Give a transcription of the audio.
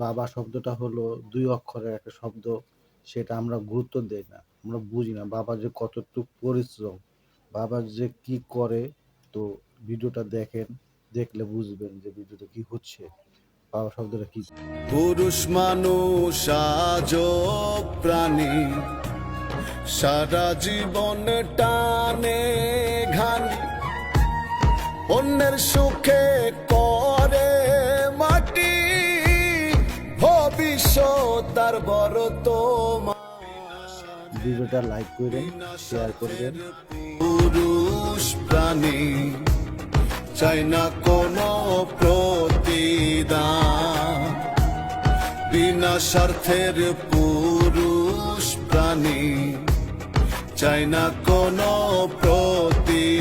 বাবা শব্দটা হলো ২ অক্ষরের একটা শব্দ। সেটা আমরা গুরুত্ব দেই না। আমরা বুঝি না বাবার যে কতটুক পরিশ্রম, বাবা যে কি করে। তো ভিডিওটা দেখেন, দেখলে বুঝবেন যে ভিডিওতে কি হচ্ছে, বাবা শব্দটা কি। পুরুষ মানুষ আজব প্রাণী, সারা জীবন টানে ঘানি, অন্যের সুখে করে মাটি, ভবিষ্যৎ তার বড় তোমার। ভিডিওটা লাইক করবেন, শেয়ার করবেন। পুরুষ প্রাণী চাই না কোনো প্রতিদান, বিনা স্বার্থের পুরুষ প্রাণী চাই না কোনো প্রতিদান।